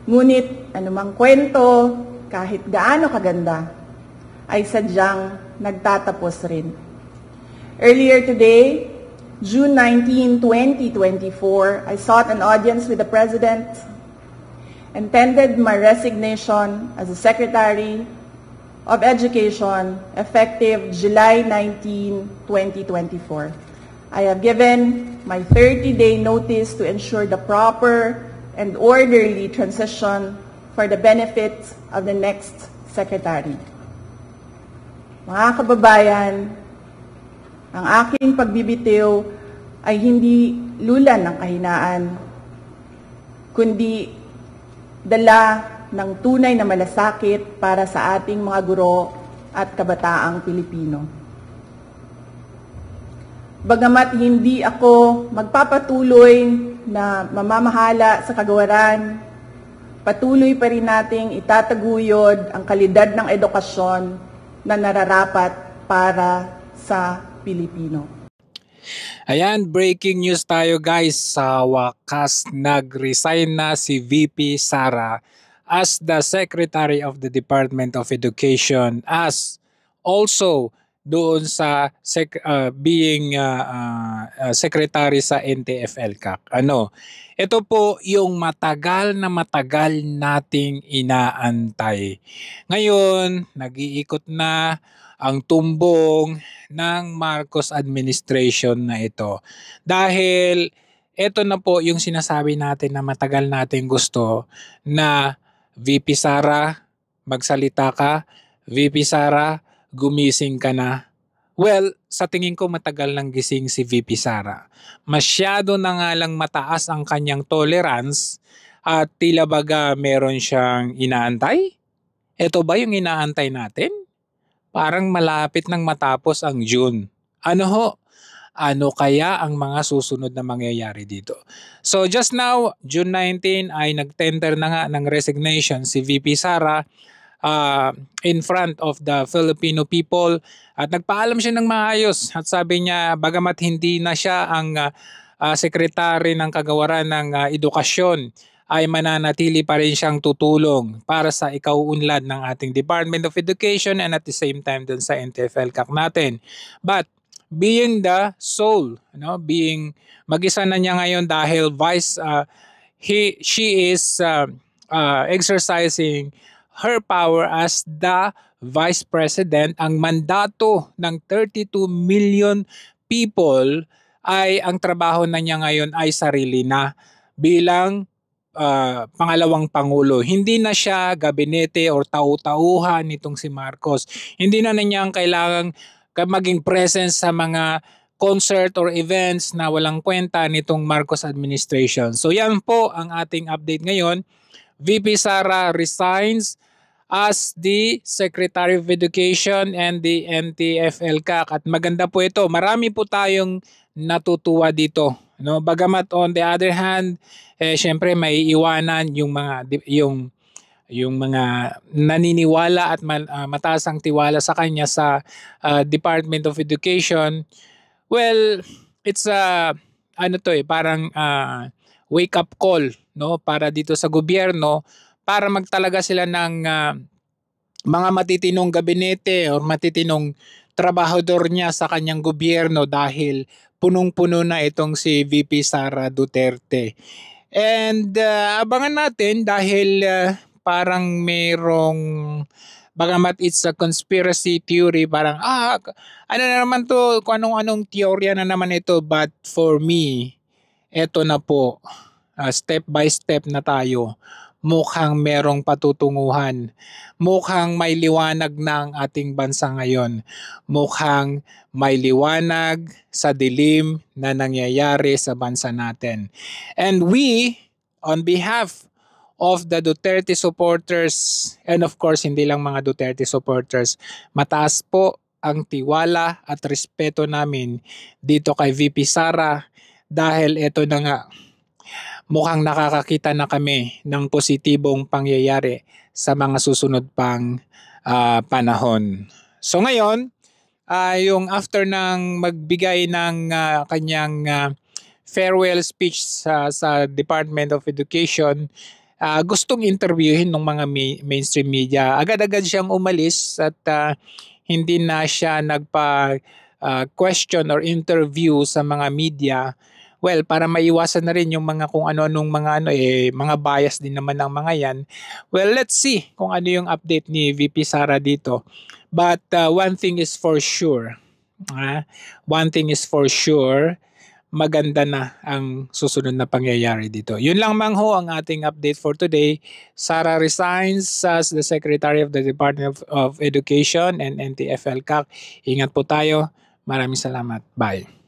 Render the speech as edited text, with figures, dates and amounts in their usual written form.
Ngunit anumang kwento, kahit gaano kaganda, ay sadyang nagtatapos rin. Earlier today, June 19, 2024, I sought an audience with the President and tendered my resignation as the Secretary of Education effective July 19, 2024. I have given my 30-day notice to ensure the proper and orderly transition for the benefit of the next Secretary. Mga kababayan, ang aking pagbibitiw ay hindi lulan ng kahinaan, kundi dala ng tunay na malasakit para sa ating mga guro at kabataang Pilipino. Bagamat hindi ako magpapatuloy na mamamahala sa kagawaran, patuloy pa rin nating itataguyod ang kalidad ng edukasyon na nararapat para sa Pilipino. Ayan, breaking news tayo guys. Sa wakas, nag-resign na si VP Sara as the Secretary of the Department of Education, as also doon sa being secretary sa NTF-ELCAC. Ito po yung matagal nating inaantay. Ngayon, nag-iikot na ang tumbong ng Marcos administration na ito. Dahil ito na po yung sinasabi natin na matagal natin gusto na VP Sara, magsalita ka. VP Sara, gumising ka na. Well, sa tingin ko matagal nang gising si VP Sara. Masyado na nga lang mataas ang kanyang tolerance at tila baga meron siyang inaantay. Ito ba yung inaantay natin? Parang malapit nang matapos ang June. Ano kaya ang mga susunod na mangyayari dito? So just now, June 19 ay nagtender na nga ng resignation si VP Sara in front of the Filipino people at nagpaalam siya ng maayos at sabi niya bagamat hindi na siya ang sekretary ng kagawaran ng edukasyon ay mananatili pa rin siyang tutulong para sa ikauunlad ng ating Department of Education and at the same time dun sa NTF-ELCAC natin. But being the sole, being mag-isa na niya ngayon dahil she is exercising her power as the Vice President. Ang mandato ng 32 million people ay ang trabaho na niya ngayon ay sarili na bilang pangalawang pangulo. Hindi na siya gabinete or tau-tauhan nitong si Marcos. Hindi na niya ang kailangang maging presence sa mga concert or events na walang kwenta nitong Marcos administration. So yan po ang ating update ngayon. VP Sara resigns as the Secretary of Education and the NTF-ELCAC. At maganda po ito. Marami po tayong natutuwa dito. Bagamat on the other hand, syempre may iwanan yung mga naniniwala at mataas ang tiwala sa kanya sa Department of Education. Well, it's parang wake up call, para dito sa gobyerno para magtalaga sila ng mga matitinong gabinete o matitinong trabahador niya sa kanyang gobyerno dahil punong-puno na itong si VP Sara Duterte. And abangan natin dahil parang merong, bagamat it's a conspiracy theory, parang ano na naman to, kung anong teorya na naman ito, but for me, eto na po, step by step na tayo. Mukhang merong patutunguhan. Mukhang may liwanag na ang ating bansa ngayon. Mukhang may liwanag sa dilim na nangyayari sa bansa natin. And we, on behalf of the Duterte supporters, and of course hindi lang mga Duterte supporters, mataas po ang tiwala at respeto namin dito kay VP Sara dahil ito na nga, mukhang nakakakita na kami ng positibong pangyayari sa mga susunod pang panahon. So ngayon, yung after ng magbigay ng kanyang farewell speech sa Department of Education, gustong interviewin ng mga mainstream media. Agad-agad siyang umalis at hindi na siya question or interview sa mga media. Well, para maiwasan na rin yung mga kung ano-anong mga bias din naman ng mga yan. Well, let's see kung ano yung update ni VP Sara dito. But one thing is for sure, maganda na ang susunod na pangyayari dito. Yun lang mang ho ang ating update for today. Sara resigns as the Secretary of the Department of Education and NTF-ELCAC. Ingat po tayo. Maraming salamat. Bye.